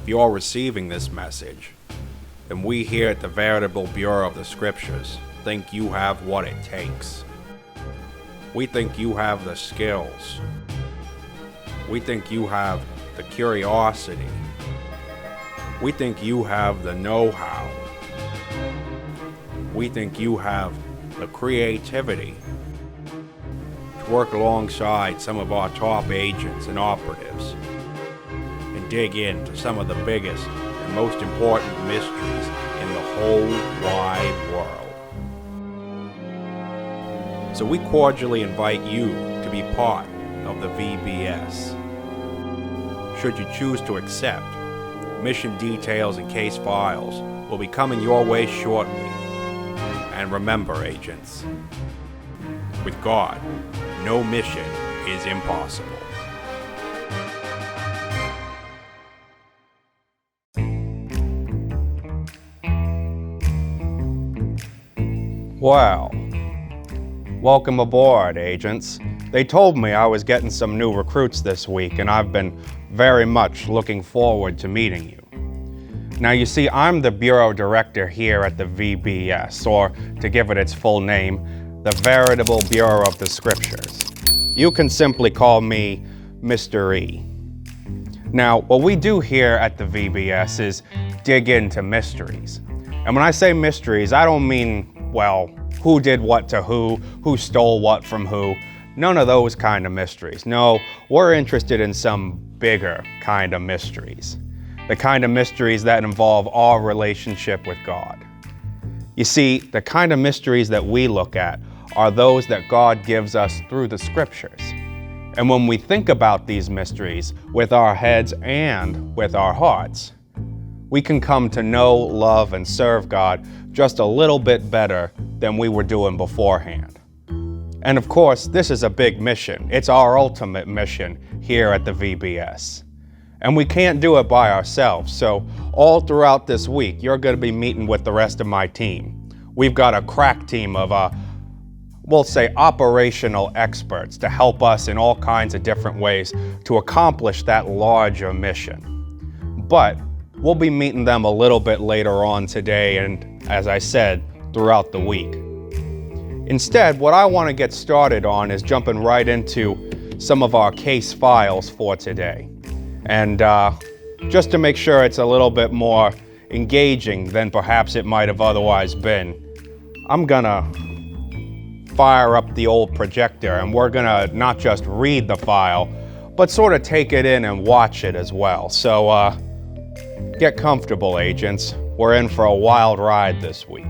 If you're receiving this message, then we here at the Veritable Bureau of the Scriptures think you have what it takes. We think you have the skills. We think you have the curiosity. We think you have the know-how. We think you have the creativity to work alongside some of our top agents and operatives and dig into some of the biggest and most important mysteries in the whole wide world. So we cordially invite you to be part of the VBS. Should you choose to accept, mission details and case files will be coming your way shortly. And remember, agents, with God, no mission is impossible. Well, welcome aboard, agents. They told me I was getting some new recruits this week, and I've been very much looking forward to meeting you. Now, you see, I'm the Bureau Director here at the VBS, or to give it its full name, the Veritable Bureau of the Scriptures. You can simply call me Mr. E. Now, what we do here at the VBS is dig into mysteries. And when I say mysteries, I don't mean, well, who did what to who stole what from who. None of those kind of mysteries. No, we're interested in some bigger kind of mysteries. The kind of mysteries that involve our relationship with God. You see, the kind of mysteries that we look at are those that God gives us through the Scriptures. And when we think about these mysteries with our heads and with our hearts, we can come to know, love, and serve God just a little bit better than we were doing beforehand. And of course, this is a big mission. It's our ultimate mission here at the VBS. And we can't do it by ourselves, so all throughout this week, you're going to be meeting with the rest of my team. We've got a crack team of, we'll say, operational experts to help us in all kinds of different ways to accomplish that larger mission. But we'll be meeting them a little bit later on today and, as I said, throughout the week. Instead, what I want to get started on is jumping right into some of our case files for today. And just to make sure it's a little bit more engaging than perhaps it might have otherwise been, I'm gonna fire up the old projector and we're gonna not just read the file, but sort of take it in and watch it as well. So get comfortable, agents. We're in for a wild ride this week.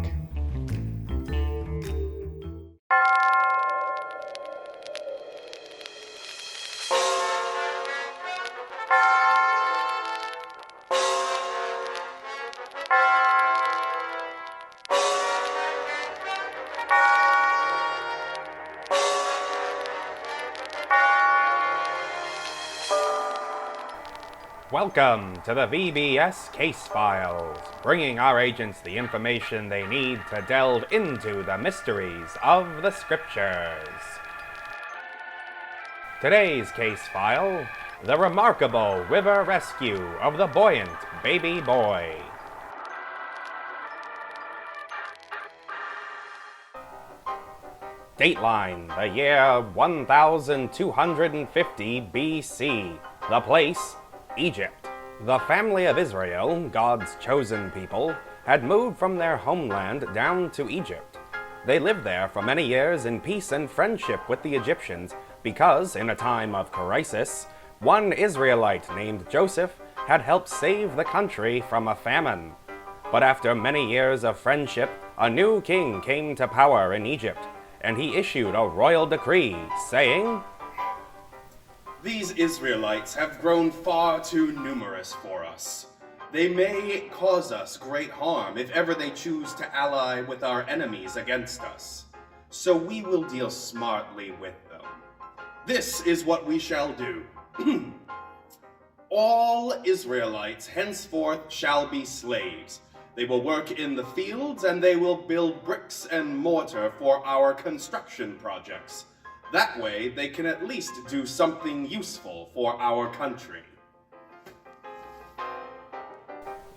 Welcome to the VBS Case Files, bringing our agents the information they need to delve into the mysteries of the Scriptures. Today's case file, the remarkable river rescue of the Buoyant baby boy. Dateline, the year 1250 BC. The place, Egypt. The family of Israel, God's chosen people, had moved from their homeland down to Egypt. They lived there for many years in peace and friendship with the Egyptians because, in a time of crisis, one Israelite named Joseph had helped save the country from a famine. But after many years of friendship, a new king came to power in Egypt, and he issued a royal decree saying, "These Israelites have grown far too numerous for us. They may cause us great harm if ever they choose to ally with our enemies against us. So we will deal smartly with them. This is what we shall do. All Israelites henceforth shall be slaves. They will work in the fields and they will build bricks and mortar for our construction projects. That way, they can at least do something useful for our country."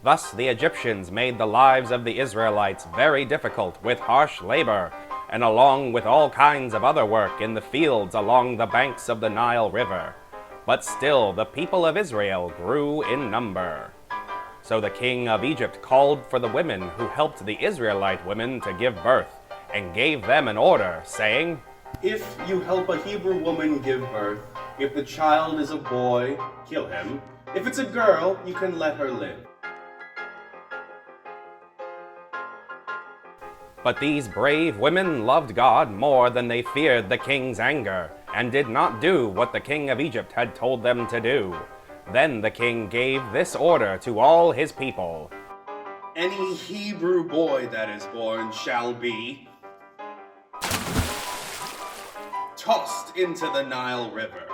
Thus the Egyptians made the lives of the Israelites very difficult with harsh labor, and along with all kinds of other work in the fields along the banks of the Nile River. But still the people of Israel grew in number. So the king of Egypt called for the women who helped the Israelite women to give birth, and gave them an order, saying, If you help a Hebrew woman give birth, if the child is a boy, kill him. If it's a girl, you can let her live. But these brave women loved God more than they feared the king's anger, and did not do what the king of Egypt had told them to do. Then the king gave this order to all his people. Any Hebrew boy that is born shall be tossed into the Nile River.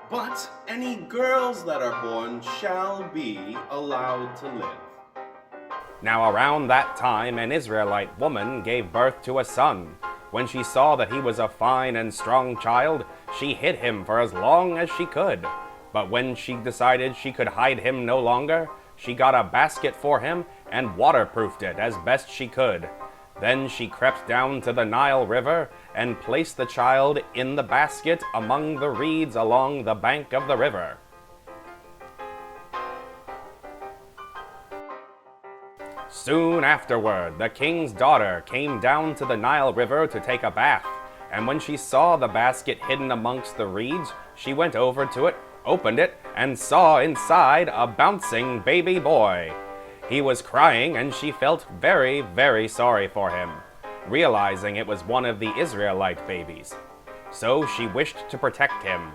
But any girls that are born shall be allowed to live. Now around that time an Israelite woman gave birth to a son. When she saw that he was a fine and strong child, she hid him for as long as she could. But when she decided she could hide him no longer, she got a basket for him and waterproofed it as best she could. Then she crept down to the Nile River and placed the child in the basket among the reeds along the bank of the river. Soon afterward, the king's daughter came down to the Nile River to take a bath, and when she saw the basket hidden amongst the reeds, she went over to it, opened it, and saw inside a bouncing baby boy. He was crying, and she felt very, very sorry for him, realizing it was one of the Israelite babies. So she wished to protect him,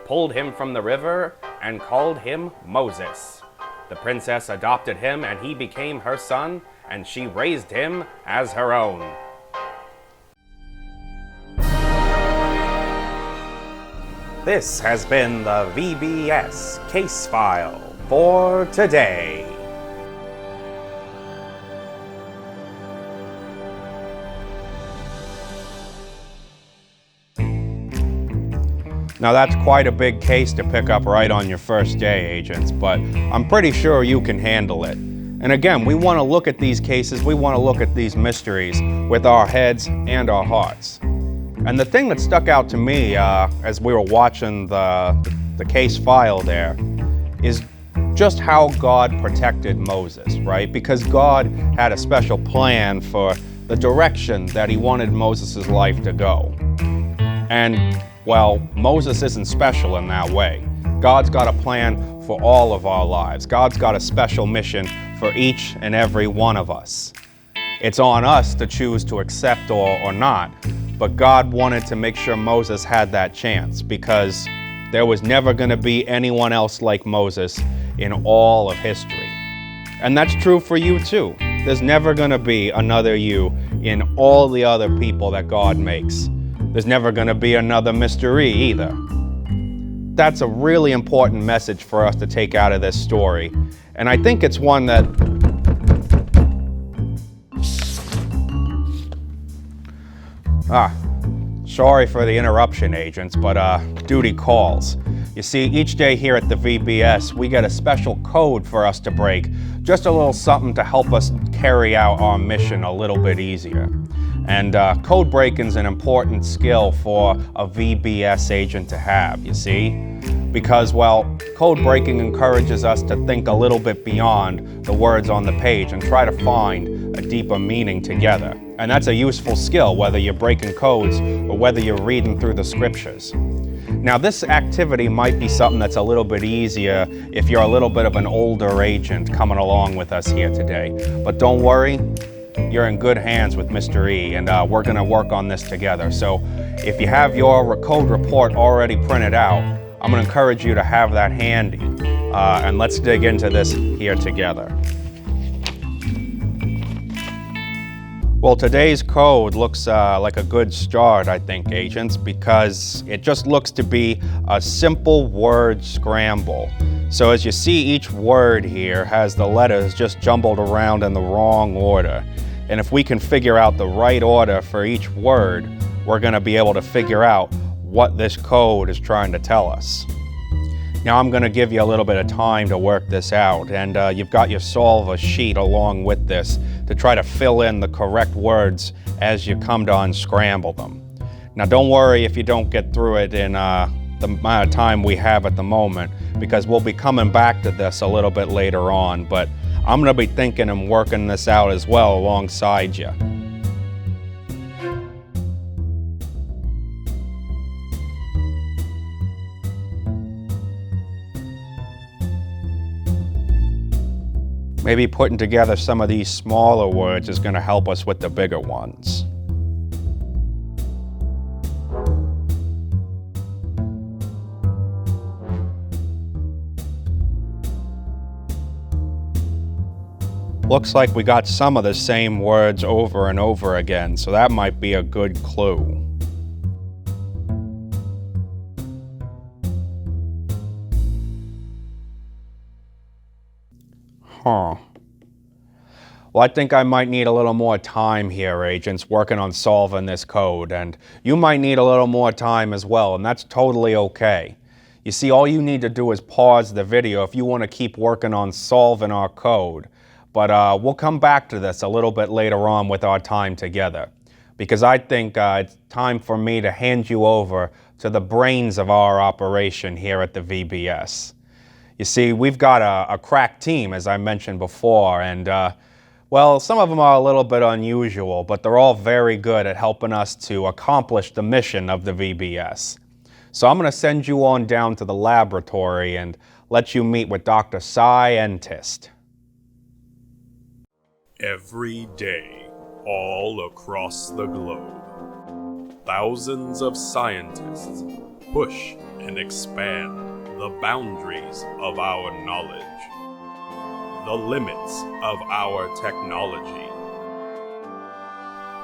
pulled him from the river, and called him Moses. The princess adopted him, and he became her son, and she raised him as her own. This has been the VBS case file for today. Now that's quite a big case to pick up right on your first day, agents, but I'm pretty sure you can handle it. And again, we want to look at these cases, we want to look at these mysteries with our heads and our hearts. And the thing that stuck out to me as we were watching the case file there is just how God protected Moses, right? Because God had a special plan for the direction that he wanted Moses' life to go. And well, Moses isn't special in that way. God's got a plan for all of our lives. God's got a special mission for each and every one of us. It's on us to choose to accept or not, but God wanted to make sure Moses had that chance because there was never going to be anyone else like Moses in all of history. And that's true for you too. There's never going to be another you in all the other people that God makes. There's never going to be another Mr. E either. That's a really important message for us to take out of this story. And I think it's one that... Sorry for the interruption, agents, but duty calls. You see, each day here at the VBS, we get a special code for us to break. Just a little something to help us carry out our mission a little bit easier. And code breaking is an important skill for a VBS agent to have, you see? Because, well, code breaking encourages us to think a little bit beyond the words on the page and try to find a deeper meaning together. And that's a useful skill, whether you're breaking codes or whether you're reading through the scriptures. Now, this activity might be something that's a little bit easier if you're a little bit of an older agent coming along with us here today. But don't worry. You're in good hands with Mr. E, and we're going to work on this together. So if you have your code report already printed out, I'm going to encourage you to have that handy. And let's dig into this here together. Well, today's code looks like a good start, I think, agents, because it just looks to be a simple word scramble. So as you see, each word here has the letters just jumbled around in the wrong order. And if we can figure out the right order for each word, we're going to be able to figure out what this code is trying to tell us. Now I'm going to give you a little bit of time to work this out, and you've got your solver sheet along with this to try to fill in the correct words as you come to unscramble them. Now don't worry if you don't get through it in the amount of time we have at the moment, because we'll be coming back to this a little bit later on, but I'm going to be thinking and working this out as well alongside you. Maybe putting together some of these smaller words is going to help us with the bigger ones. Looks like we got some of the same words over and over again, so that might be a good clue. Well, I think I might need a little more time here, agents, working on solving this code, and you might need a little more time as well, and that's totally okay. You see, all you need to do is pause the video if you want to keep working on solving our code. But we'll come back to this a little bit later on with our time together, because I think it's time for me to hand you over to the brains of our operation here at the VBS. You see, we've got a crack team, as I mentioned before, and well, some of them are a little bit unusual, but they're all very good at helping us to accomplish the mission of the VBS. So I'm going to send you on down to the laboratory and let you meet with Dr. Scientist. Every day, all across the globe, thousands of scientists push and expand the boundaries of our knowledge, the limits of our technology,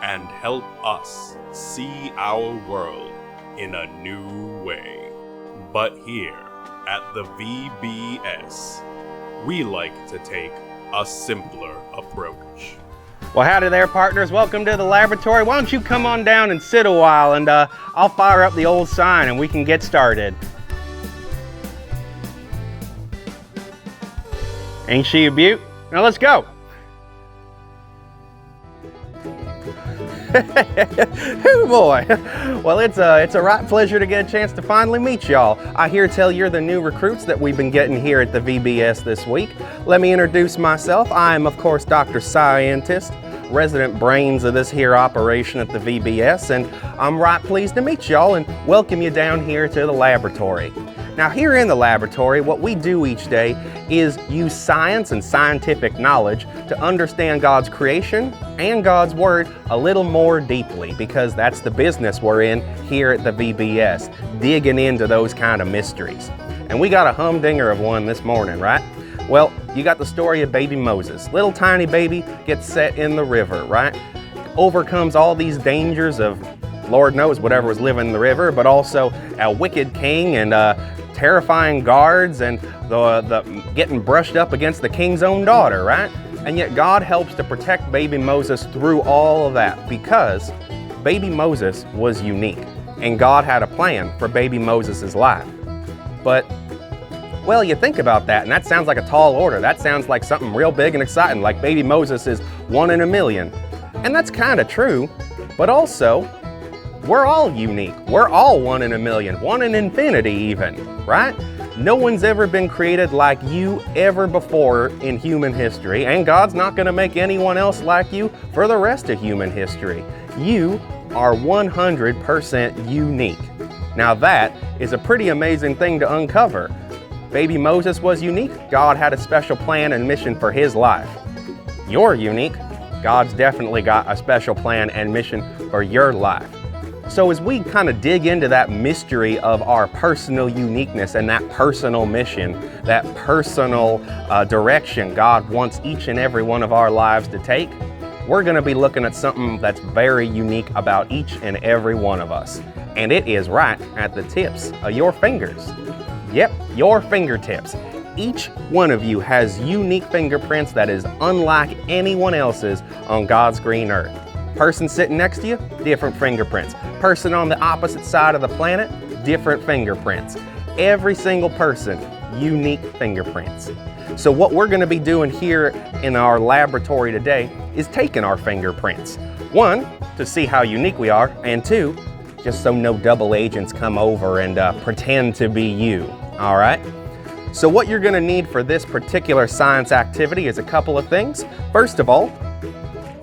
and help us see our world in a new way. But here at the VBS, we like to take a simpler approach. Well, howdy there, partners. Welcome to the laboratory. Why don't you come on down and sit a while, and I'll fire up the old sign and we can get started. Ain't she a beaut? Now let's go. Oh boy. Well, it's a right pleasure to get a chance to finally meet y'all. I hear tell you're the new recruits that we've been getting here at the VBS this week. Let me introduce myself. I am, of course, Dr. Scientist, resident brains of this here operation at the VBS, and I'm right pleased to meet y'all and welcome you down here to the laboratory. Now, here in the laboratory, what we do each day is use science and scientific knowledge to understand God's creation and God's Word a little more deeply, because that's the business we're in here at the VBS, digging into those kind of mysteries. And we got a humdinger of one this morning, right? Well, you got the story of baby Moses. Little tiny baby gets set in the river, right? Overcomes all these dangers of Lord knows whatever was living in the river, but also a wicked king and terrifying guards and the getting brushed up against the king's own daughter, right? And yet God helps to protect baby Moses through all of that, because baby Moses was unique and God had a plan for baby Moses' life. But, well, you think about that and that sounds like a tall order. That sounds like something real big and exciting, like baby Moses is 1 in a million. And that's kind of true, but also, we're all unique. We're all 1 in a million, 1 in infinity even, right? No one's ever been created like you ever before in human history, and God's not going to make anyone else like you for the rest of human history. You are 100% unique. Now that is a pretty amazing thing to uncover. Baby Moses was unique. God had a special plan and mission for his life. You're unique. God's definitely got a special plan and mission for your life. So as we kind of dig into that mystery of our personal uniqueness and that personal mission, that personal direction God wants each and every one of our lives to take, we're going to be looking at something that's very unique about each and every one of us. And it is right at the tips of your fingers. Yep, your fingertips. Each one of you has unique fingerprints that is unlike anyone else's on God's green earth. Person sitting next to you, different fingerprints. Person on the opposite side of the planet, different fingerprints. every single person unique fingerprints. So what we're going to be doing here in our laboratory today is taking our fingerprints. One, to see how unique we are, and two, just so no double agents come over and pretend to be you, all right? So what you're going to need for this particular science activity is a couple of things. First of all,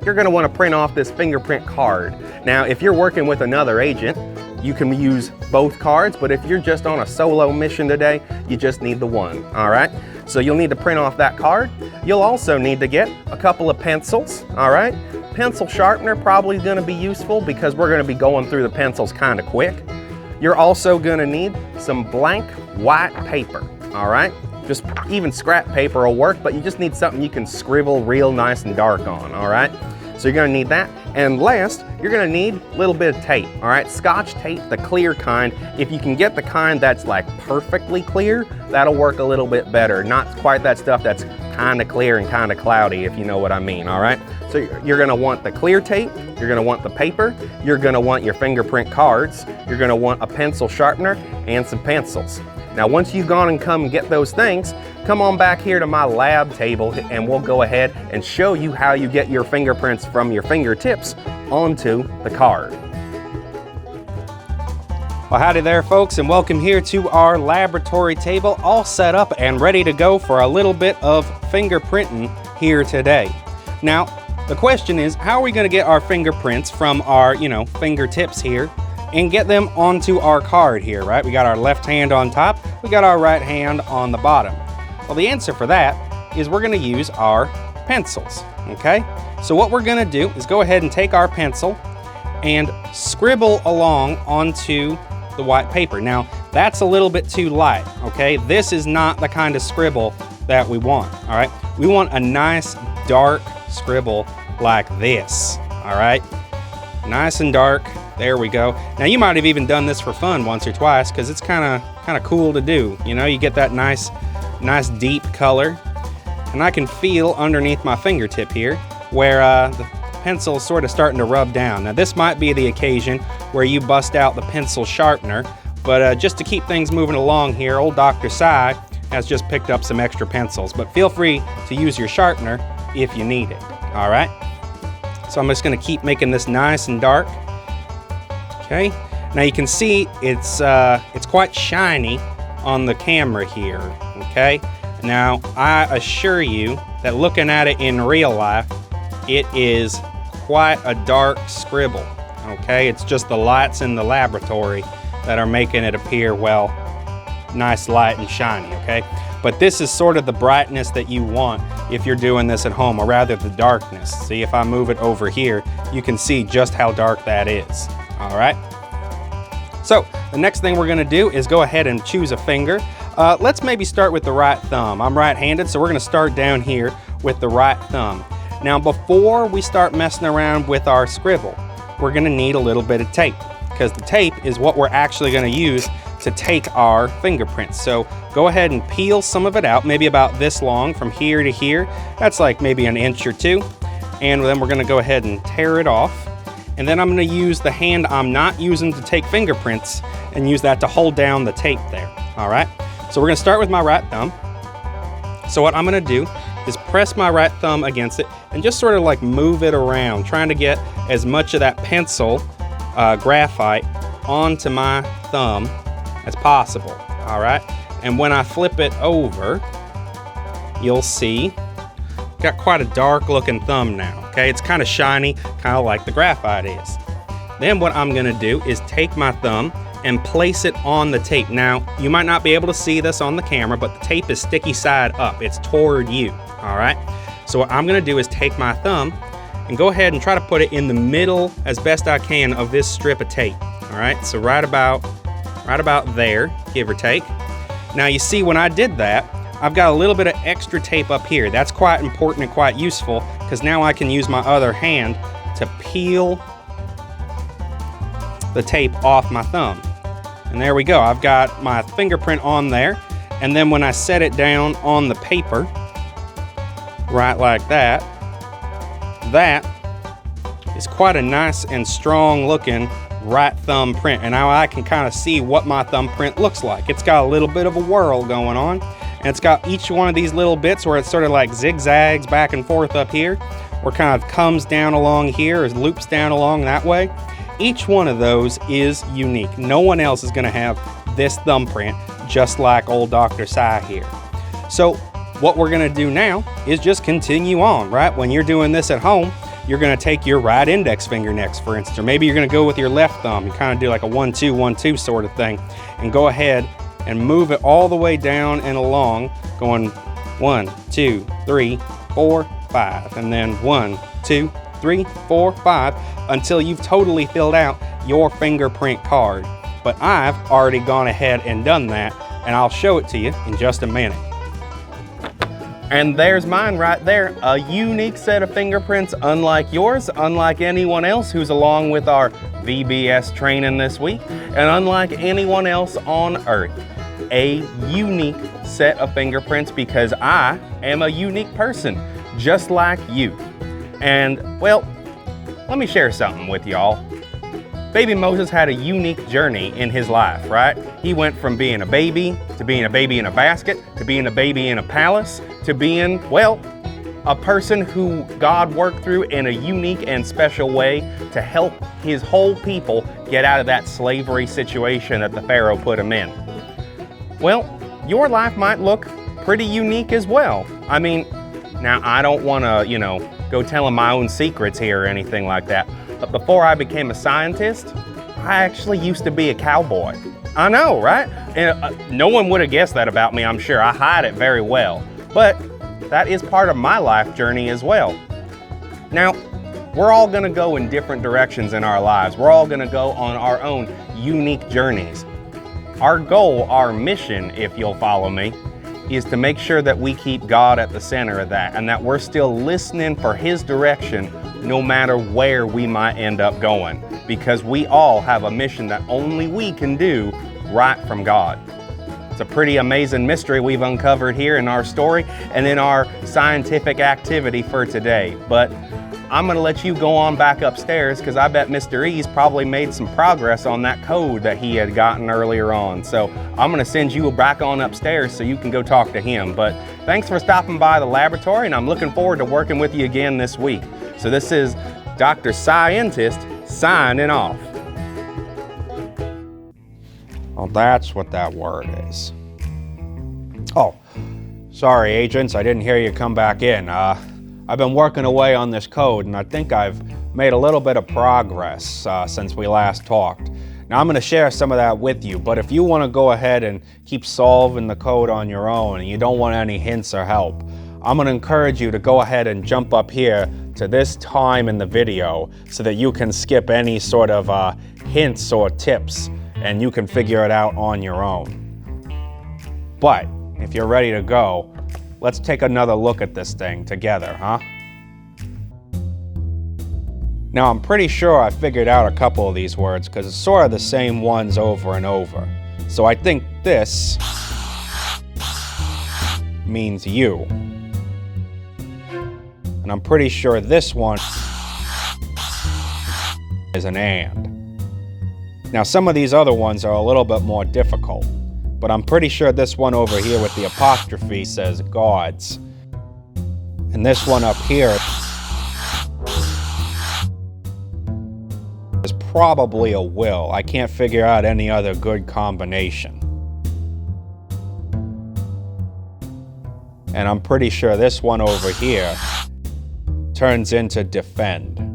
you're going to want to print off this fingerprint card. Now, if you're working with another agent, you can use both cards, but if you're just on a solo mission today, you just need the one, all right? So you'll need to print off that card. You'll also need to get a couple of pencils, all right? Pencil sharpener probably going to be useful because we're going to be going through the pencils kind of quick. You're also going to need some blank white paper, all right? Just even scrap paper will work, but you just need something you can scribble real nice and dark on, all right? So you're going to need that. And last, you're going to need a little bit of tape, all right? Scotch tape, the clear kind. If you can get the kind that's like perfectly clear, that'll work a little bit better. Not quite that stuff that's kind of clear and kind of cloudy, if you know what I mean, all right? So you're going to want the clear tape, you're going to want the paper, you're going to want your fingerprint cards, you're going to want a pencil sharpener and some pencils. Now, once you've gone and come and get those things, come on back here to my lab table and we'll go ahead and show you how you get your fingerprints from your fingertips onto the card. Well, howdy there, folks, and welcome here to our laboratory table, all set up and ready to go for a little bit of fingerprinting here today. Now, the question is, how are we going to get our fingerprints from our, fingertips here and get them onto our card here, right? We got our left hand on top, we got our right hand on the bottom. Well, the answer for that is we're going to use our pencils, okay? So what we're going to do is go ahead and take our pencil and scribble along onto the white paper. Now, that's a little bit too light, okay? This is not the kind of scribble that we want, all right? We want a nice dark scribble like this, all right? Nice and dark. There we go. Now, you might have even done this for fun once or twice because it's kind of cool to do. You get that nice deep color. And I can feel underneath my fingertip here where the pencil is sort of starting to rub down. Now, this might be the occasion where you bust out the pencil sharpener, but just to keep things moving along here, old Dr. Sy has just picked up some extra pencils, but feel free to use your sharpener if you need it, all right? So I'm just gonna keep making this nice and dark. Okay, now you can see it's quite shiny on the camera here, okay? Now, I assure you that looking at it in real life, it is quite a dark scribble, okay? It's just the lights in the laboratory that are making it appear, well, nice light and shiny, okay? But this is sort of the brightness that you want if you're doing this at home, or rather the darkness. See, if I move it over here, you can see just how dark that is. All right, so the next thing we're gonna do is go ahead and choose a finger. Let's maybe start with the right thumb. I'm right-handed, so we're gonna start down here with the right thumb. Now, before we start messing around with our scribble, we're gonna need a little bit of tape, because the tape is what we're actually gonna use to take our fingerprints. So go ahead and peel some of it out, maybe about this long from here to here. That's like maybe an inch or two. And then we're gonna go ahead and tear it off. And then I'm gonna use the hand I'm not using to take fingerprints and use that to hold down the tape there, all right? So we're gonna start with my right thumb. So what I'm gonna do is press my right thumb against it and just sort of like move it around, trying to get as much of that pencil graphite onto my thumb as possible, all right? And when I flip it over, you'll see got quite a dark looking thumb now, okay? It's kind of shiny, kind of like the graphite is. Then what I'm gonna do is take my thumb and place it on the tape. Now, you might not be able to see this on the camera, but the tape is sticky side up. It's toward you, all right? So what I'm gonna do is take my thumb and go ahead and try to put it in the middle as best I can of this strip of tape, all right? So right about there, give or take. Now you see when I did that, I've got a little bit of extra tape up here. That's quite important and quite useful because now I can use my other hand to peel the tape off my thumb. And there we go. I've got my fingerprint on there. And then when I set it down on the paper, right like that, that is quite a nice and strong looking right thumb print, and now I can kind of see what my thumbprint looks like. It's got a little bit of a whirl going on, and it's got each one of these little bits where it's sort of like zigzags back and forth up here, or kind of comes down along here, or loops down along that way. Each one of those is unique. No one else is gonna have this thumbprint just like old Dr. Sai here. So what we're gonna do now is just continue on, right? When you're doing this at home, you're gonna take your right index finger next, for instance, or maybe you're gonna go with your left thumb. You kind of do like a 1-2, 1-2 sort of thing, and go ahead and move it all the way down and along, going 1, 2, 3, 4, 5, and then 1, 2, 3, 4, 5, until you've totally filled out your fingerprint card. But I've already gone ahead and done that, and I'll show it to you in just a minute. And there's mine right there, a unique set of fingerprints unlike yours, unlike anyone else who's along with our VBS training this week, and unlike anyone else on Earth. A unique set of fingerprints because I am a unique person, just like you. And, well, let me share something with y'all. Baby Moses had a unique journey in his life, right? He went from being a baby to being a baby in a basket, to being a baby in a palace, to being, well, a person who God worked through in a unique and special way to help his whole people get out of that slavery situation that the Pharaoh put him in. Well, your life might look pretty unique as well. I mean, now I don't want to, go telling my own secrets here or anything like that. But before I became a scientist, I actually used to be a cowboy. I know, right? And, no one would have guessed that about me, I'm sure. I hide it very well. But that is part of my life journey as well. Now, we're all gonna go in different directions in our lives. We're all gonna go on our own unique journeys. Our goal, our mission, if you'll follow me, is to make sure that we keep God at the center of that and that we're still listening for His direction no matter where we might end up going, because we all have a mission that only we can do right from God. It's a pretty amazing mystery we've uncovered here in our story and in our scientific activity for today. But I'm gonna let you go on back upstairs because I bet Mr. E's probably made some progress on that code that he had gotten earlier on. So I'm gonna send you back on upstairs so you can go talk to him. But thanks for stopping by the laboratory, and I'm looking forward to working with you again this week. So this is Dr. Scientist signing off. Well, that's what that word is. Oh, sorry, agents, I didn't hear you come back in. I've been working away on this code, and I think I've made a little bit of progress since we last talked. Now, I'm going to share some of that with you, but if you want to go ahead and keep solving the code on your own and you don't want any hints or help, I'm going to encourage you to go ahead and jump up here to this time in the video so that you can skip any sort of hints or tips and you can figure it out on your own. But if you're ready to go, let's take another look at this thing together, huh? Now, I'm pretty sure I figured out a couple of these words because it's sort of the same ones over and over. So I think this means you. And I'm pretty sure this one is an and. Now, some of these other ones are a little bit more difficult, but I'm pretty sure this one over here with the apostrophe says gods. And this one up here is probably a will. I can't figure out any other good combination. And I'm pretty sure this one over here turns into defend.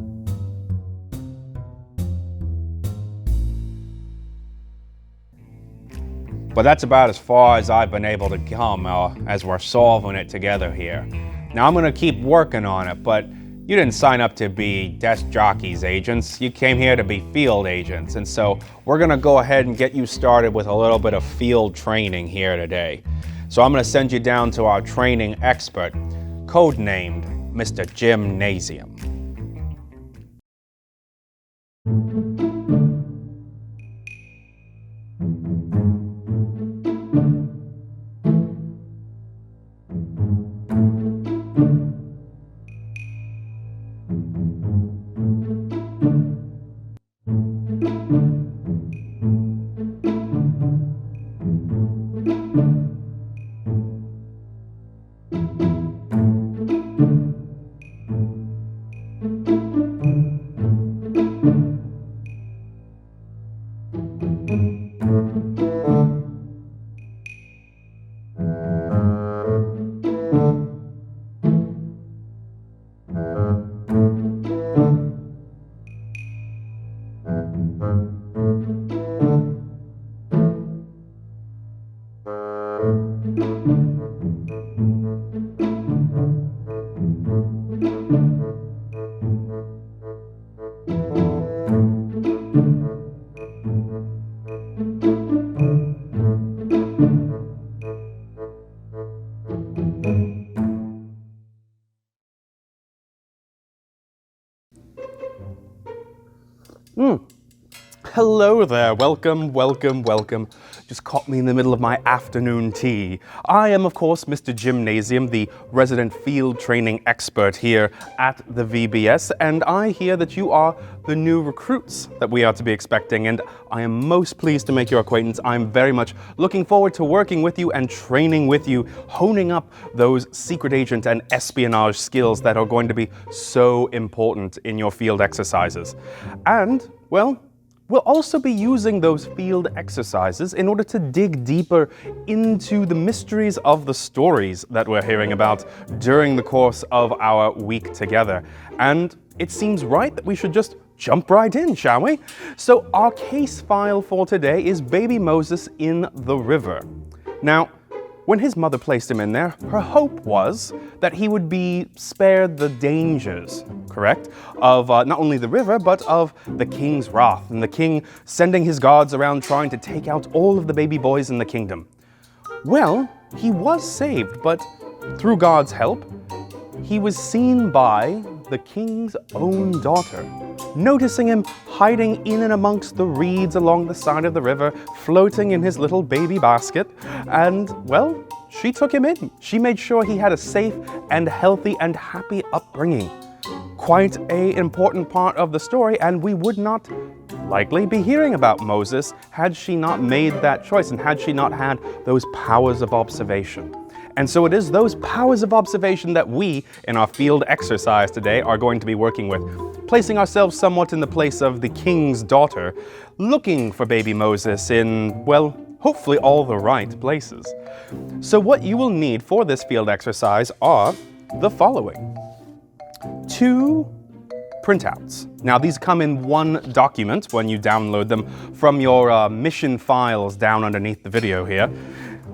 But that's about as far as I've been able to come as we're solving it together here. Now I'm gonna keep working on it, but you didn't sign up to be desk jockeys, agents. You came here to be field agents. And so we're gonna go ahead and get you started with a little bit of field training here today. So I'm gonna send you down to our training expert, codenamed Mr. Gymnasium. Hello there, welcome, welcome, welcome. Just caught me in the middle of my afternoon tea. I am, of course, Mr. Gymnasium, the resident field training expert here at the VBS, and I hear that you are the new recruits that we are to be expecting, and I am most pleased to make your acquaintance. I'm very much looking forward to working with you and training with you, honing up those secret agent and espionage skills that are going to be so important in your field exercises. And, well, we'll also be using those field exercises in order to dig deeper into the mysteries of the stories that we're hearing about during the course of our week together. And it seems right that we should just jump right in, shall we? So our case file for today is Baby Moses in the river. Now, when his mother placed him in there, her hope was that he would be spared the dangers, correct, of not only the river, but of the king's wrath, and the king sending his guards around trying to take out all of the baby boys in the kingdom. Well, he was saved, but through God's help, he was seen by the king's own daughter, noticing him hiding in and amongst the reeds along the side of the river, floating in his little baby basket, and, well, she took him in. She made sure he had a safe and healthy and happy upbringing. Quite an important part of the story, and we would not likely be hearing about Moses had she not made that choice and had she not had those powers of observation. And so it is those powers of observation that we, in our field exercise today, are going to be working with, placing ourselves somewhat in the place of the king's daughter, looking for baby Moses in, well, hopefully all the right places. So what you will need for this field exercise are the following. 2 printouts. Now these come in one document when you download them from your mission files down underneath the video here.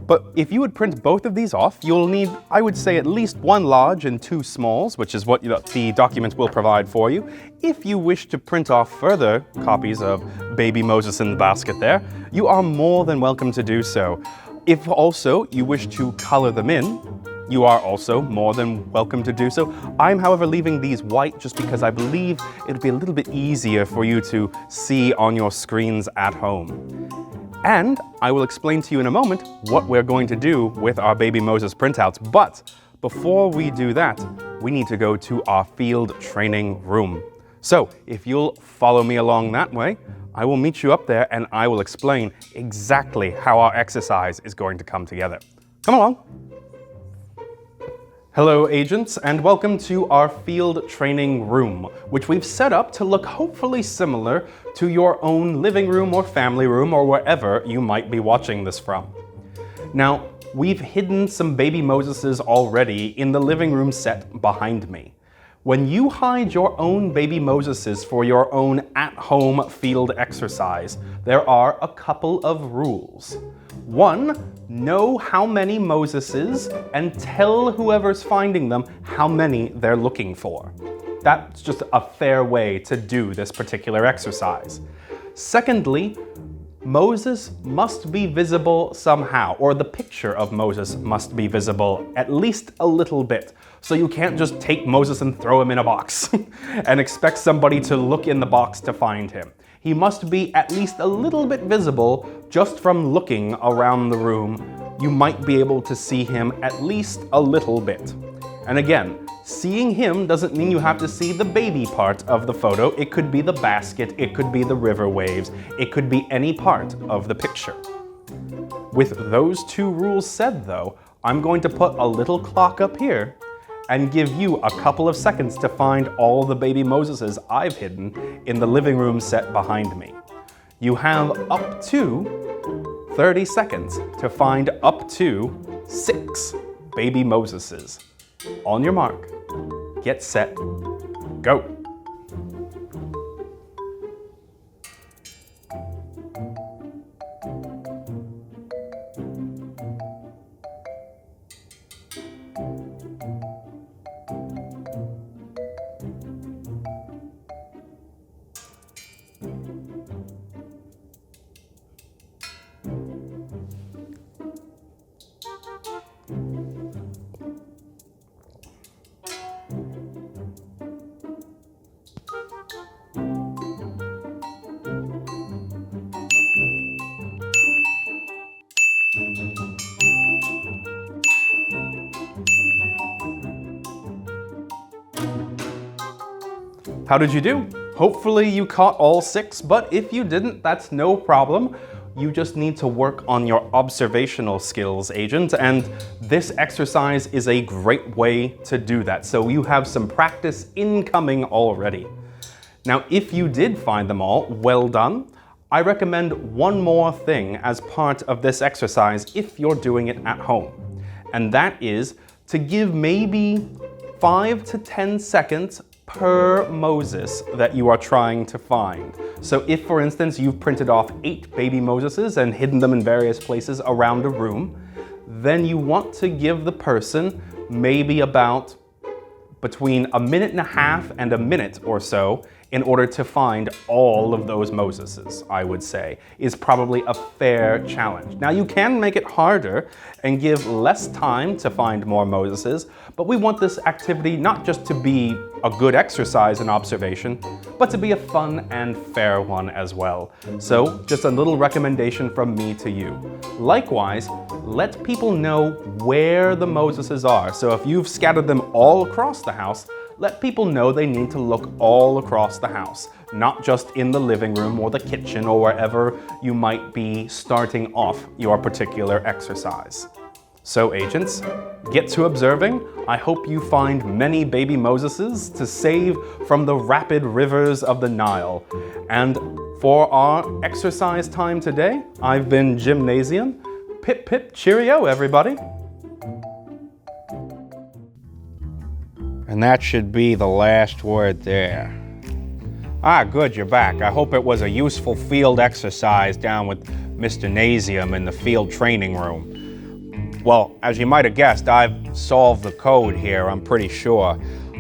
But if you would print both of these off, you'll need, I would say, at least 1 large and 2 smalls, which is what the document will provide for you. If you wish to print off further copies of Baby Moses in the basket there, you are more than welcome to do so. If also you wish to color them in, you are also more than welcome to do so. I'm, however, leaving these white just because I believe it'll be a little bit easier for you to see on your screens at home. And I will explain to you in a moment what we're going to do with our Baby Moses printouts. But before we do that, we need to go to our field training room. So if you'll follow me along that way, I will meet you up there and I will explain exactly how our exercise is going to come together. Come along. Hello agents, and welcome to our field training room, which we've set up to look hopefully similar to your own living room or family room or wherever you might be watching this from. Now, we've hidden some baby Moseses already in the living room set behind me. When you hide your own baby Moseses for your own at-home field exercise, there are a couple of rules. 1, know how many Moseses and tell whoever's finding them how many they're looking for. That's just a fair way to do this particular exercise. Secondly, Moses must be visible somehow, or the picture of Moses must be visible at least a little bit. So you can't just take Moses and throw him in a box and expect somebody to look in the box to find him. He must be at least a little bit visible just from looking around the room. You might be able to see him at least a little bit. And again, seeing him doesn't mean you have to see the baby part of the photo. It could be the basket, it could be the river waves, it could be any part of the picture. With those 2 rules said though, I'm going to put a little clock up here and give you a couple of seconds to find all the baby Moseses I've hidden in the living room set behind me. You have up to 30 seconds to find up to 6 baby Moseses. On your mark, get set, go. How did you do? Hopefully you caught all 6, but if you didn't, that's no problem. You just need to work on your observational skills, Agent, and this exercise is a great way to do that. So you have some practice incoming already. Now, if you did find them all, well done. I recommend one more thing as part of this exercise if you're doing it at home, and that is to give maybe 5 to 10 seconds per Moses that you are trying to find. So if, for instance, you've printed off 8 baby Moseses and hidden them in various places around a room, then you want to give the person maybe about between a minute and a half and a minute or so in order to find all of those Moseses, I would say, is probably a fair challenge. Now, you can make it harder and give less time to find more Moseses, but we want this activity not just to be a good exercise in observation, but to be a fun and fair one as well. So, just a little recommendation from me to you. Likewise, let people know where the Moseses are. So if you've scattered them all across the house, let people know they need to look all across the house, not just in the living room or the kitchen or wherever you might be starting off your particular exercise. So agents, get to observing. I hope you find many baby Moseses to save from the rapid rivers of the Nile. And for our exercise time today, I've been Gymnasium. Pip pip cheerio, everybody. And that should be the last word there. Ah, good, you're back. I hope it was a useful field exercise down with Mr. Nasium in the field training room. Well, as you might have guessed, I've solved the code here, I'm pretty sure.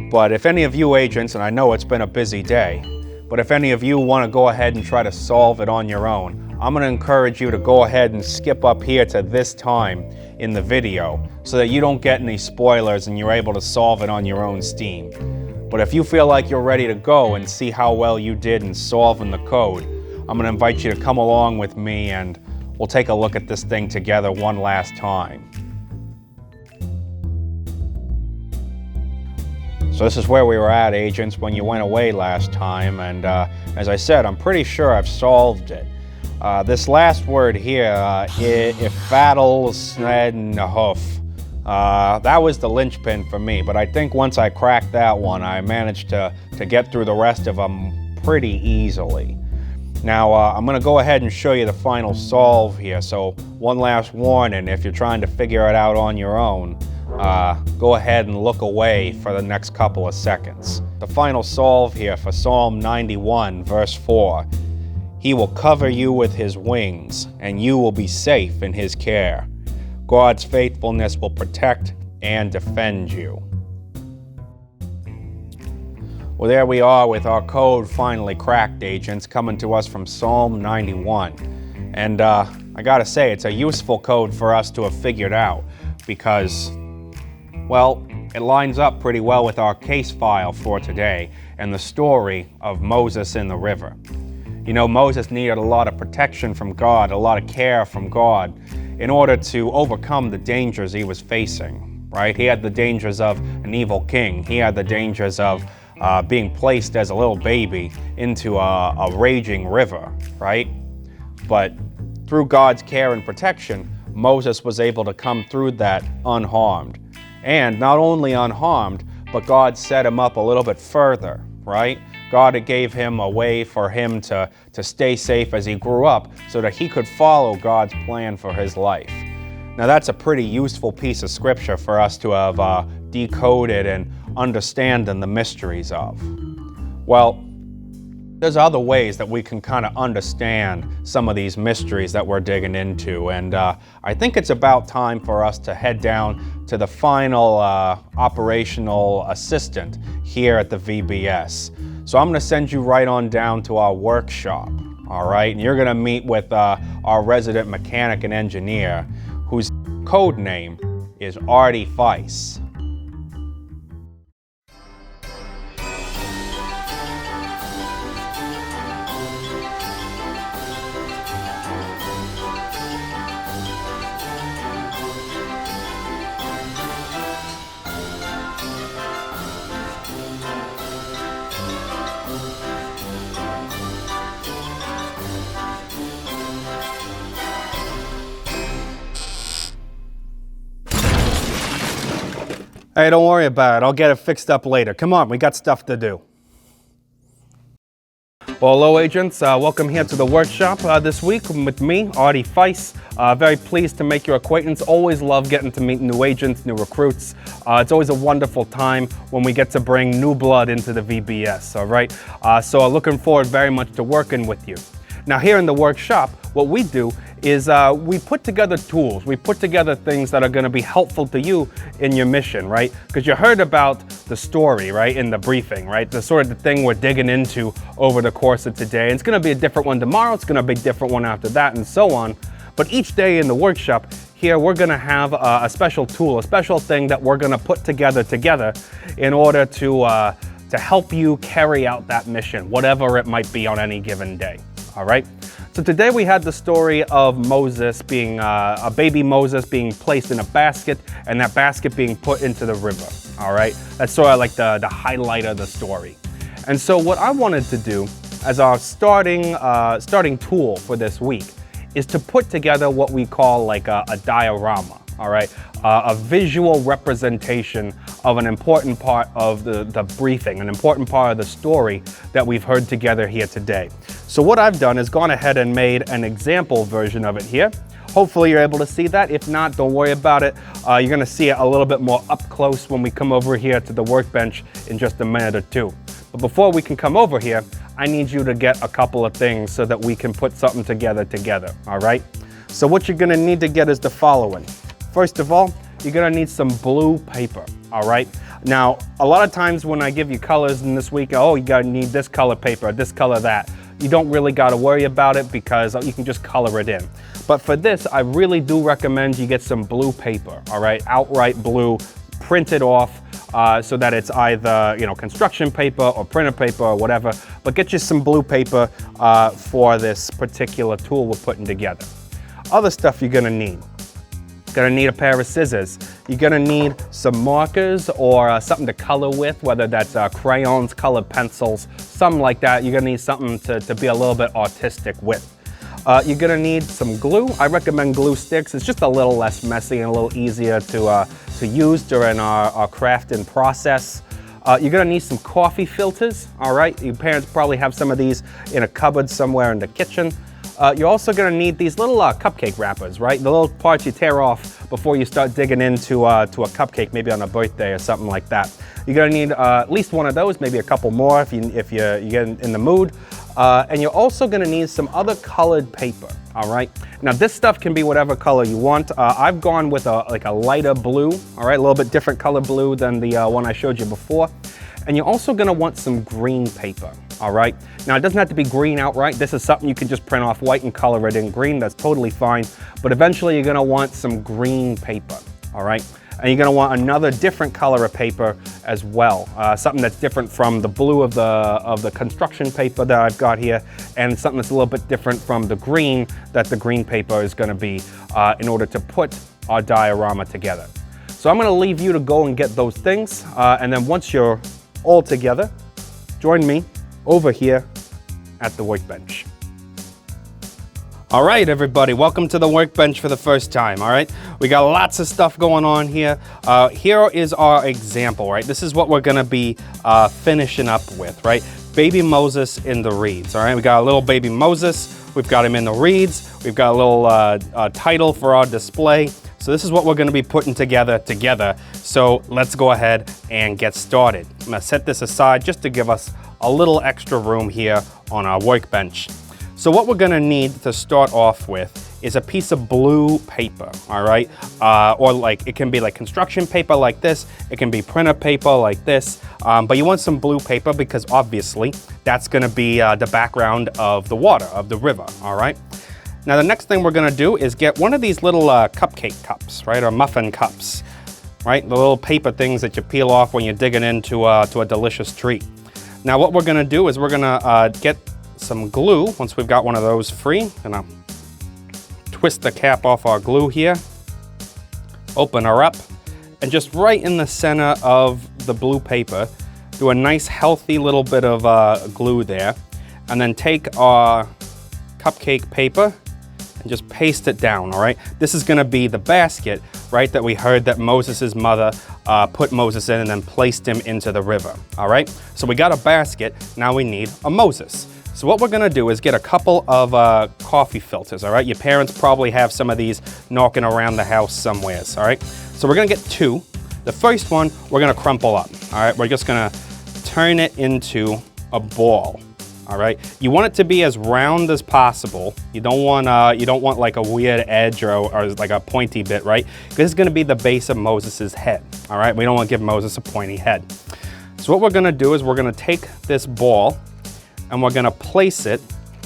But if any of you agents, and I know it's been a busy day, but if any of you want to go ahead and try to solve it on your own, I'm going to encourage you to go ahead and skip up here to this time in the video so that you don't get any spoilers and you're able to solve it on your own steam. But if you feel like you're ready to go and see how well you did in solving the code, I'm going to invite you to come along with me and we'll take a look at this thing together one last time. So this is where we were at, agents, when you went away last time, and as I said, I'm pretty sure I've solved it. This last word here, Ifadl-sned-nahuf, that was the linchpin for me, but I think once I cracked that one, I managed to get through the rest of them pretty easily. Now, I'm going to go ahead and show you the final solve here, so one last warning, if you're trying to figure it out on your own, go ahead and look away for the next couple of seconds. The final solve here for Psalm 91, verse 4. He will cover you with his wings, and you will be safe in his care. God's faithfulness will protect and defend you. Well, there we are with our code finally cracked, agents, coming to us from Psalm 91. And I gotta say, it's a useful code for us to have figured out because, well, it lines up pretty well with our case file for today and the story of Moses in the river. You know, Moses needed a lot of protection from God, a lot of care from God in order to overcome the dangers he was facing, right? He had the dangers of an evil king. He had the dangers of being placed as a little baby into a raging river, right? But through God's care and protection, Moses was able to come through that unharmed. And not only unharmed, but God set him up a little bit further, right? God gave him a way for him to stay safe as he grew up so that he could follow God's plan for his life. Now that's a pretty useful piece of scripture for us to have decoded and understanding the mysteries of. Well, there's other ways that we can kind of understand some of these mysteries that we're digging into, and I think it's about time for us to head down to the final operational assistant here at the VBS. So I'm going to send you right on down to our workshop, all right? And you're going to meet with our resident mechanic and engineer, whose code name is Artie Feiss. Hey, don't worry about it. I'll get it fixed up later. Come on, we got stuff to do. Well, hello, agents. Welcome here to the workshop this week with me, Artie Feiss. Very pleased to make your acquaintance. Always love getting to meet new agents, new recruits. It's always a wonderful time when we get to bring new blood into the VBS, all right? So looking forward very much to working with you. Now, here in the workshop, what we do is we put together tools. We put together things that are going to be helpful to you in your mission, right? Because you heard about the story, right, in the briefing, right? The sort of the thing we're digging into over the course of today. And it's going to be a different one tomorrow. It's going to be a different one after that, and so on. But each day in the workshop here, we're going to have a special tool, a special thing that we're going to put together in order to help you carry out that mission, whatever it might be on any given day. All right. So today we had the story of Moses being, a baby Moses being placed in a basket, and that basket being put into the river. All right. That's sort of like the highlight of the story. And so what I wanted to do as our starting tool for this week is to put together what we call like a diorama. All right. A visual representation of an important part of the briefing, an important part of the story that we've heard together here today. So what I've done is gone ahead and made an example version of it here. Hopefully you're able to see that. If not, don't worry about it. You're going to see it a little bit more up close when we come over here to the workbench in just a minute or two. But before we can come over here, I need you to get a couple of things so that we can put something together, all right? So what you're going to need to get is the following. First of all, you're going to need some blue paper, all right? Now, a lot of times when I give you colors in this week, oh, you got to need this color paper, this color that. You don't really got to worry about it because you can just color it in. But for this, I really do recommend you get some blue paper, all right? Outright blue, print it off so that it's either, construction paper or printer paper or whatever. But get you some blue paper for this particular tool we're putting together. Other stuff you're going to need. Gonna need a pair of scissors. You're gonna need some markers or something to color with, whether that's crayons, colored pencils, something like that. You're gonna need something to be a little bit artistic with. You're gonna need some glue. I recommend glue sticks. It's just a little less messy and a little easier to use during our crafting process. You're gonna need some coffee filters, all right? Your parents probably have some of these in a cupboard somewhere in the kitchen. You're also going to need these little cupcake wrappers, right? The little parts you tear off before you start digging into to a cupcake, maybe on a birthday or something like that. You're going to need at least one of those, maybe a couple more if you get in the mood. And you're also going to need some other colored paper, all right? Now this stuff can be whatever color you want. I've gone with a lighter blue, all right? A little bit different color blue than the one I showed you before. And you're also going to want some green paper, all right? Now, it doesn't have to be green outright. This is something you can just print off white and color it in green. That's totally fine. But eventually, you're going to want some green paper, all right? And you're going to want another different color of paper as well, something that's different from the blue of the construction paper that I've got here, and something that's a little bit different from the green that the green paper is going to be in order to put our diorama together. So I'm going to leave you to go and get those things, and then once you're all together, join me over here at the workbench. All right, everybody, welcome to the workbench for the first time, all right? We got lots of stuff going on here. Here is our example, right? This is what we're gonna be finishing up with, right? Baby Moses in the reeds, all right? We got a little baby Moses. We've got him in the reeds. We've got a little title for our display. So this is what we're gonna be putting together. So let's go ahead and get started. I'm gonna set this aside just to give us a little extra room here on our workbench. So what we're gonna need to start off with is a piece of blue paper, all right? Or like, it can be like construction paper like this. It can be printer paper like this. But you want some blue paper because obviously that's gonna be the background of the water, of the river, all right? Now the next thing we're gonna do is get one of these little cupcake cups, right? Or muffin cups, right? The little paper things that you peel off when you're digging into to a delicious treat. Now what we're gonna do is we're gonna get some glue. Once we've got one of those free, gonna twist the cap off our glue here, open her up, and just right in the center of the blue paper, do a nice healthy little bit of glue there, and then take our cupcake paper and just paste it down, all right? This is gonna be the basket, right, that we heard that Moses' mother put Moses in and then placed him into the river, all right? So we got a basket, now we need a Moses. So what we're gonna do is get a couple of coffee filters, all right? Your parents probably have some of these knocking around the house somewheres, all right? So we're gonna get 2. The first one, we're gonna crumple up, all right? We're just gonna turn it into a ball, all right? You want it to be as round as possible. You don't want like a weird edge or like a pointy bit, right? Because it's gonna be the base of Moses' head, all right? We don't wanna give Moses a pointy head. So what we're gonna do is we're gonna take this ball and we're gonna place it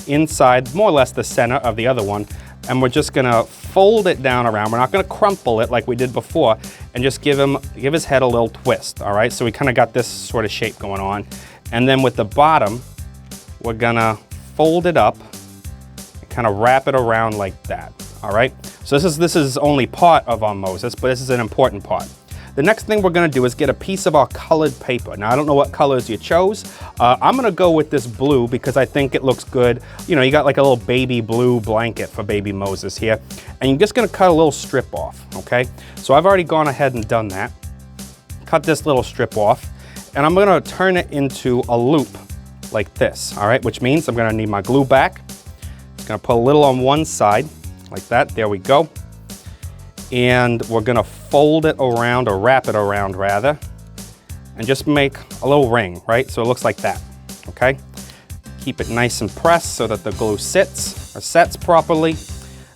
inside more or less the center of the other one, and we're just gonna fold it down around. We're not gonna crumple it like we did before, and just give his head a little twist, all right? So we kinda got this sort of shape going on. And then with the bottom, we're gonna fold it up and kind of wrap it around like that, all right? So this is only part of our Moses, but this is an important part. The next thing we're gonna do is get a piece of our colored paper. Now, I don't know what colors you chose. I'm gonna go with this blue because I think it looks good. You know, you got like a little baby blue blanket for baby Moses here. And you're just gonna cut a little strip off, okay? So I've already gone ahead and done that. Cut this little strip off, and I'm gonna turn it into a loop like this, all right? Which means I'm gonna need my glue back. Just gonna put a little on one side, like that, there we go. And we're gonna fold it around, or wrap it around rather, and just make a little ring, right? So it looks like that, okay? Keep it nice and pressed so that the glue sets properly.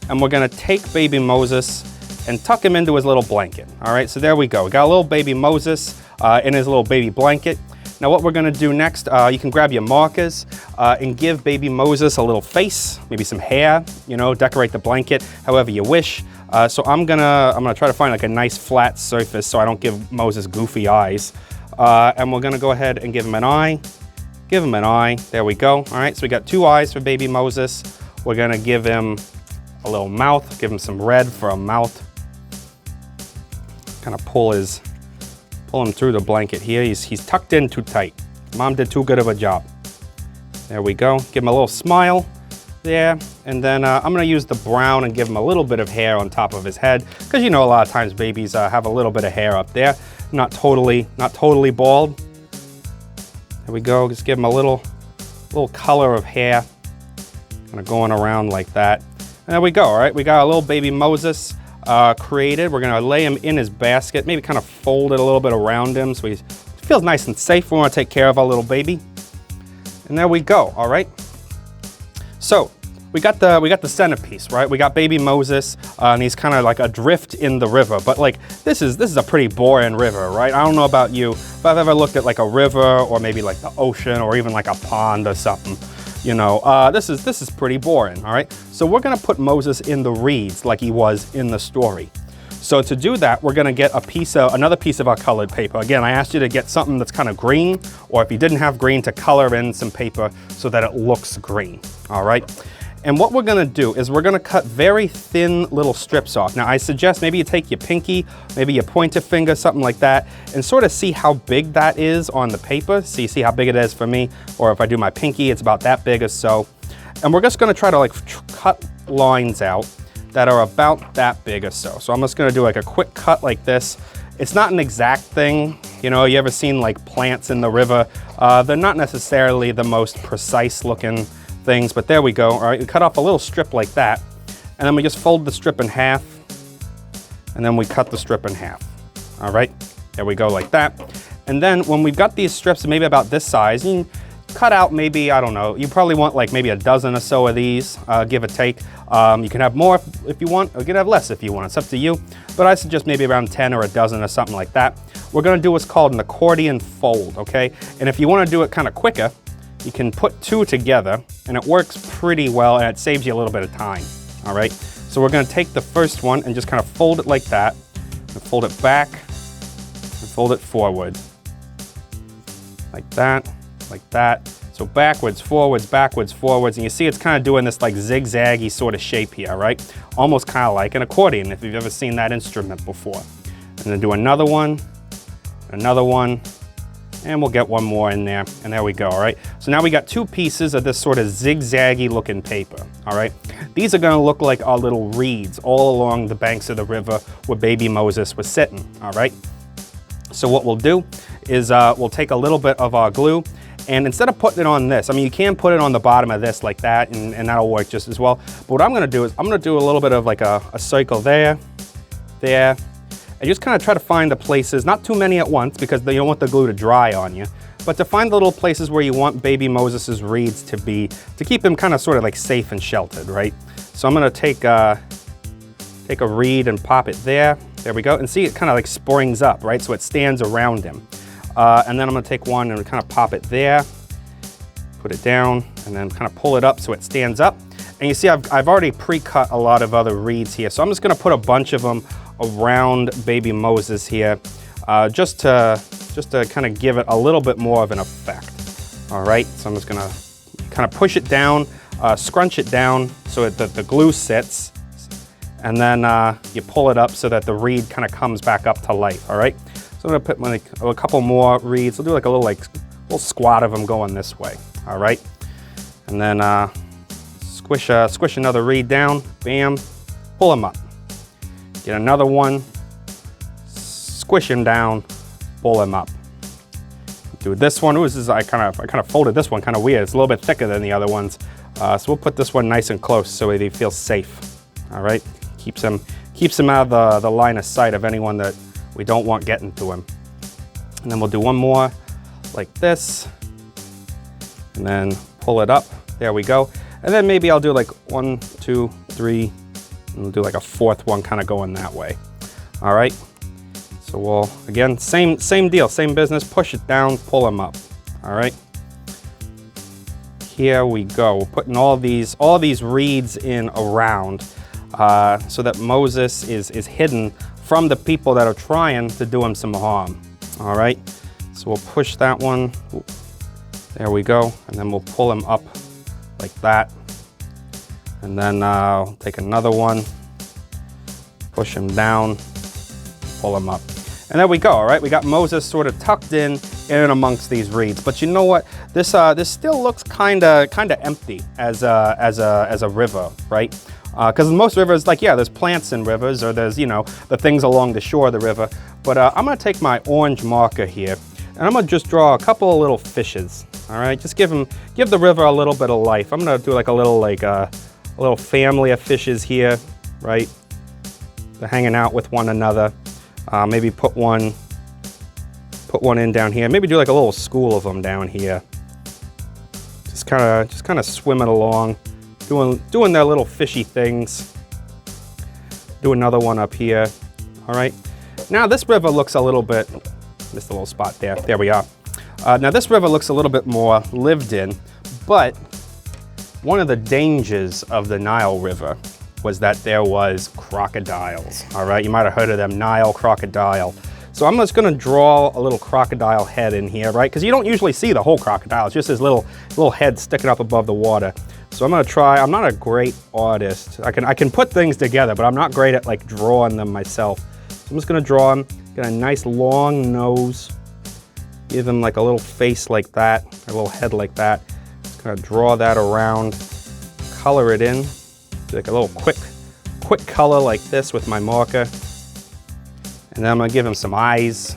And we're gonna take baby Moses and tuck him into his little blanket, all right? So there we go. We got a little baby Moses in his little baby blanket. Now what we're gonna do next, you can grab your markers and give baby Moses a little face, maybe some hair, you know, decorate the blanket however you wish. So I'm gonna try to find like a nice flat surface so I don't give Moses goofy eyes. And we're gonna go ahead and give him an eye. Give him an eye, there we go. All right, so we got 2 eyes for baby Moses. We're gonna give him a little mouth, give him some red for a mouth. Kind of pull him through the blanket here. He's tucked in too tight. Mom did too good of a job. There we go, give him a little smile there. And then I'm gonna use the brown and give him a little bit of hair on top of his head, because you know a lot of times babies have a little bit of hair up there. Not totally bald. There we go, just give him a little color of hair. Kind of going around like that. And there we go, all right? We got a little baby Moses created. We're gonna lay him in his basket, maybe kind of fold it a little bit around him so he feels nice and safe. We wanna take care of our little baby. And there we go, all right? So we got the centerpiece, right? We got baby Moses, and he's kind of like adrift in the river. But like this is a pretty boring river, right? I don't know about you, if I've ever looked at like a river or maybe like the ocean or even like a pond or something. You know, this is pretty boring, all right? So we're gonna put Moses in the reeds like he was in the story. So to do that, we're gonna get another piece of our colored paper. Again, I asked you to get something that's kind of green, or if you didn't have green, to color in some paper so that it looks green, all right? And what we're gonna do is we're gonna cut very thin little strips off. Now I suggest maybe you take your pinky, maybe your pointer finger, something like that, and sort of see how big that is on the paper. So you see how big it is for me, or if I do my pinky, it's about that big or so. And we're just gonna try to like cut lines out that are about that big or so. So I'm just gonna do like a quick cut like this. It's not an exact thing. You know, you ever seen like plants in the river? They're not necessarily the most precise looking things, but there we go. All right, we cut off a little strip like that, and then we just fold the strip in half, and then we cut the strip in half. All right, there we go, like that. And then when we've got these strips maybe about this size, you can cut out maybe, I don't know, you probably want like maybe a dozen or so of these, give or take. You can have more if you want, or you can have less if you want. It's up to you, but I suggest maybe around 10 or a dozen or something like that. We're gonna do what's called an accordion fold, okay? And if you wanna do it kind of quicker, you can put 2 together, and it works pretty well, and it saves you a little bit of time, all right? So we're gonna take the first one and just kind of fold it like that, and fold it back, and fold it forward. Like that, like that. So backwards, forwards, and you see it's kind of doing this like zigzaggy sort of shape here, right? Almost kind of like an accordion, if you've ever seen that instrument before. And then do another one, And we'll get one more in there, and there we go, all right? So now we got 2 pieces of this sort of zigzaggy looking paper, all right? These are gonna look like our little reeds all along the banks of the river where baby Moses was sitting, all right? So what we'll do is we'll take a little bit of our glue, and instead of putting it on this, I mean, you can put it on the bottom of this like that, and that'll work just as well. But what I'm gonna do is I'm gonna do a little bit of like a circle there, and just kind of try to find the places, not too many at once because you don't want the glue to dry on you, but to find the little places where you want baby Moses's reeds to be, to keep him kind of sort of like safe and sheltered, right? So I'm gonna take a reed and pop it there. There we go, and see it kind of like springs up, right? So it stands around him. And then I'm gonna take one and kind of pop it there, put it down, and then kind of pull it up so it stands up. And you see I've already pre-cut a lot of other reeds here, so I'm just gonna put a bunch of them around baby Moses here, just to kind of give it a little bit more of an effect. All right, so I'm just gonna kind of push it down, scrunch it down so that the glue sits, and then you pull it up so that the reed kind of comes back up to life, all right? So I'm gonna put like a couple more reeds. I'll do like a little squad of them going this way, all right? And then squish another reed down, bam, pull him up. Get another one, squish him down, pull him up. Do this one. Ooh, I kind of folded this one kind of weird. It's a little bit thicker than the other ones. So we'll put this one nice and close so he feels safe. All right, keeps him out of the line of sight of anyone that we don't want getting to him. And then we'll do one more like this, and then pull it up. There we go. And then maybe I'll do like 1, 2, 3. And we'll do like a 4th one kind of going that way. All right, so we'll, again, same deal, same business, push it down, pull them up. All right, here we go. We're putting all these reeds in around so that Moses is hidden from the people that are trying to do him some harm. All right, so we'll push that one. There we go, and then we'll pull him up like that. And then I'll take another one, push him down, pull him up. And there we go, all right? We got Moses sort of tucked in amongst these reeds. But you know what? This still looks kind of empty as a river, right? Because most rivers, like, yeah, there's plants in rivers, or there's, you know, the things along the shore of the river. But I'm gonna take my orange marker here, and I'm gonna just draw a couple of little fishes, all right? Just give the river a little bit of life. I'm gonna do like a little family of fishes here, right? They're hanging out with one another. Maybe put one in down here. Maybe do like a little school of them down here. Just kind of swimming along, doing their little fishy things. Do another one up here. All right. Now this river looks a little bit, just a little spot there. There we are. Now this river looks a little bit more lived in, but one of the dangers of the Nile River was that there was crocodiles, all right? You might have heard of them, Nile crocodile. So I'm just gonna draw a little crocodile head in here, right? Because you don't usually see the whole crocodile, it's just this little head sticking up above the water. So I'm gonna try, I'm not a great artist. I can put things together, but I'm not great at like drawing them myself. So I'm just gonna draw him, get a nice long nose, give him like a little face like that, a little head like that. Just gonna draw that around, color it in, do like a little quick color like this with my marker. And then I'm gonna give him some eyes.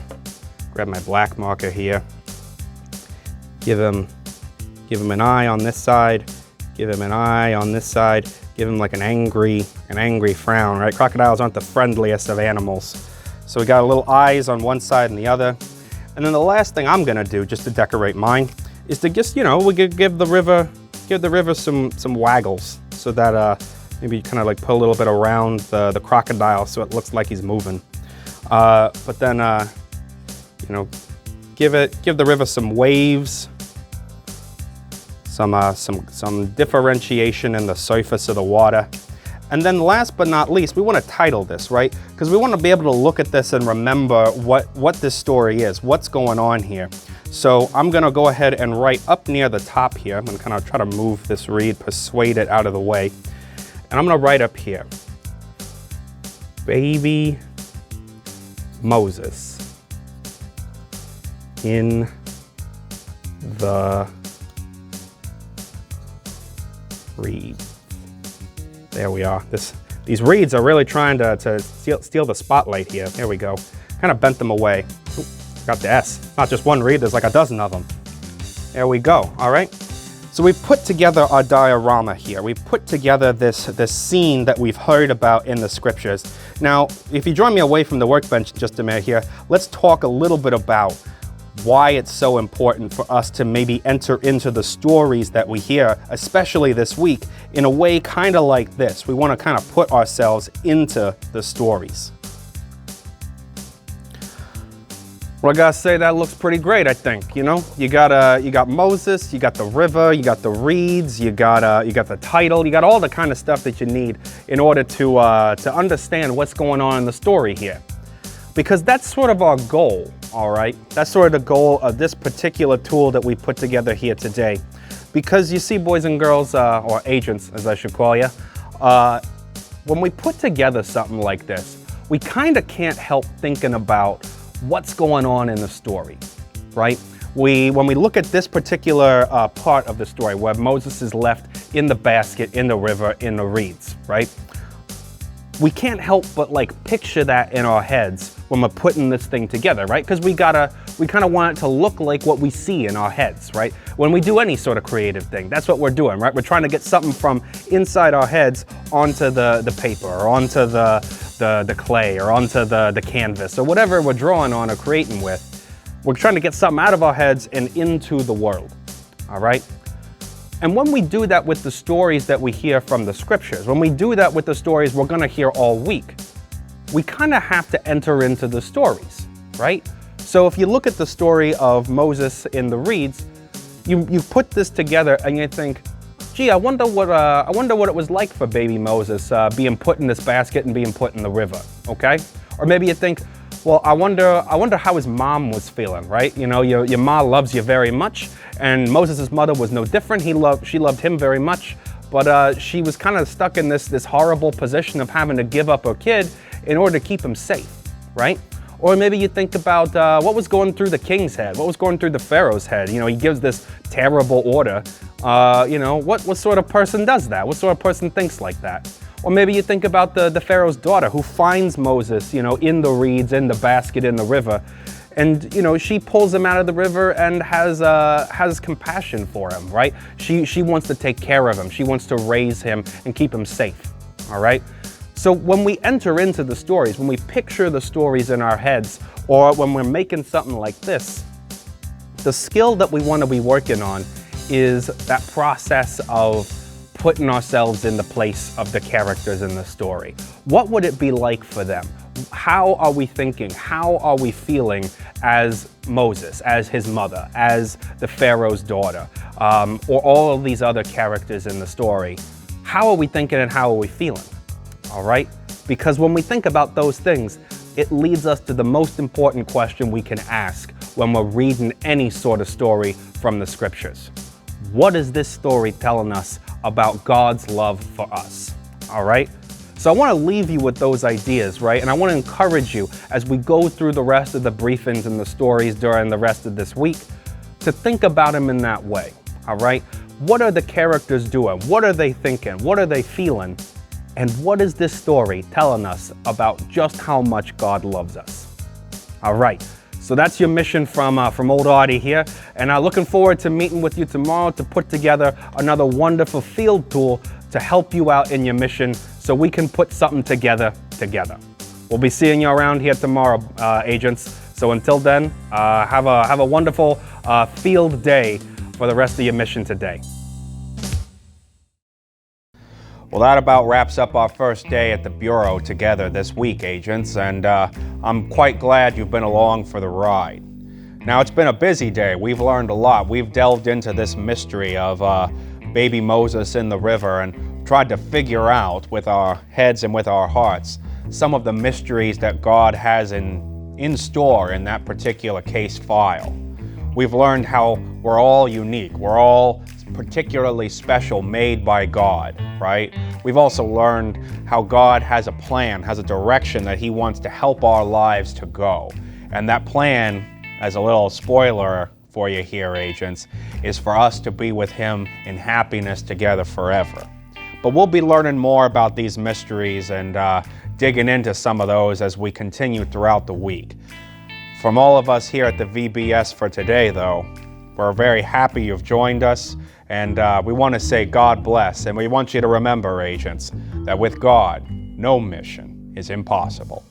Grab my black marker here. Give him an eye on this side. Give him an eye on this side. Give him like an angry frown, right? Crocodiles aren't the friendliest of animals. So we got a little eyes on one side and the other. And then the last thing I'm gonna do, just to decorate mine, is to just, you know, we could give the river some waggles, so that maybe kind of like put a little bit around the crocodile so it looks like he's moving. But then, you know, give the river some waves, some differentiation in the surface of the water. And then last but not least, we want to title this, right? Because we want to be able to look at this and remember what this story is, what's going on here. So I'm gonna go ahead and write up near the top here. I'm gonna kind of try to move this reed, persuade it out of the way. And I'm gonna write up here, Baby Moses in the reeds. There we are. These reeds are really trying to steal the spotlight here. There we go. Kind of bent them away. Ooh, got the S. Not just one reed, there's like a dozen of them. There we go, all right? So we've put together our diorama here. We've put together this scene that we've heard about in the scriptures. Now, if you join me away from the workbench just a minute here, let's talk a little bit about why it's so important for us to maybe enter into the stories that we hear, especially this week, in a way kind of like this. We want to kind of put ourselves into the stories. Well, I gotta say that looks pretty great, I think. You know, you got Moses, you got the river, you got the reeds, you got the title, you got all the kind of stuff that you need in order to understand what's going on in the story here. Because that's sort of our goal, all right? That's sort of the goal of this particular tool that we put together here today. Because you see, boys and girls, or agents, as I should call you, when we put together something like this, we kind of can't help thinking about what's going on in the story, right? When we look at this particular part of the story where Moses is left in the basket, in the river, in the reeds, right? We can't help but like picture that in our heads when we're putting this thing together, right? Because we kind of want it to look like what we see in our heads, right? When we do any sort of creative thing, that's what we're doing, right? We're trying to get something from inside our heads onto the paper or onto the clay or onto the canvas or whatever we're drawing on or creating with. We're trying to get something out of our heads and into the world, all right? And when we do that with the stories that we hear from the scriptures, when we do that with the stories we're gonna hear all week, we kind of have to enter into the stories, right? So if you look at the story of Moses in the reeds, you put this together and you think, gee, I wonder what it was like for baby Moses being put in this basket and being put in the river, okay? Or maybe you think, well, I wonder how his mom was feeling, right? You know, your mom loves you very much, and Moses' mother was no different. She loved him very much, but she was kind of stuck in this horrible position of having to give up her kid in order to keep him safe, right? Or maybe you think about what was going through the king's head, what was going through the Pharaoh's head. You know, he gives this terrible order. You know, what sort of person does that? What sort of person thinks like that? Or maybe you think about the Pharaoh's daughter who finds Moses, you know, in the reeds, in the basket, in the river. And, you know, she pulls him out of the river and has compassion for him, right? She wants to take care of him. She wants to raise him and keep him safe, all right? So when we enter into the stories, when we picture the stories in our heads, or when we're making something like this, the skill that we want to be working on is that process of putting ourselves in the place of the characters in the story. What would it be like for them? How are we thinking? How are we feeling as Moses, as his mother, as the Pharaoh's daughter, or all of these other characters in the story? How are we thinking and how are we feeling? All right? Because when we think about those things, it leads us to the most important question we can ask when we're reading any sort of story from the scriptures. What is this story telling us about God's love for us? All right? So I want to leave you with those ideas, right? And I want to encourage you as we go through the rest of the briefings and the stories during the rest of this week to think about them in that way, all right? What are the characters doing? What are they thinking? What are they feeling? And what is this story telling us about just how much God loves us? All right, so that's your mission from Old Artie here. And I'm looking forward to meeting with you tomorrow to put together another wonderful field tool to help you out in your mission so we can put something together. We'll be seeing you around here tomorrow, agents. So until then, have a wonderful field day for the rest of your mission today. Well, that about wraps up our first day at the Bureau together this week, agents, and I'm quite glad you've been along for the ride. Now, it's been a busy day. We've learned a lot. We've delved into this mystery of baby Moses in the river and tried to figure out with our heads and with our hearts some of the mysteries that God has in store in that particular case file. We've learned how we're all unique. We're all particularly special, made by God, right? We've also learned how God has a plan, has a direction that He wants to help our lives to go. And that plan, as a little spoiler for you here, agents, is for us to be with him in happiness together forever. But we'll be learning more about these mysteries and digging into some of those as we continue throughout the week. From all of us here at the VBS for today, though, we're very happy you've joined us, and we want to say God bless, and we want you to remember, agents, that with God, no mission is impossible.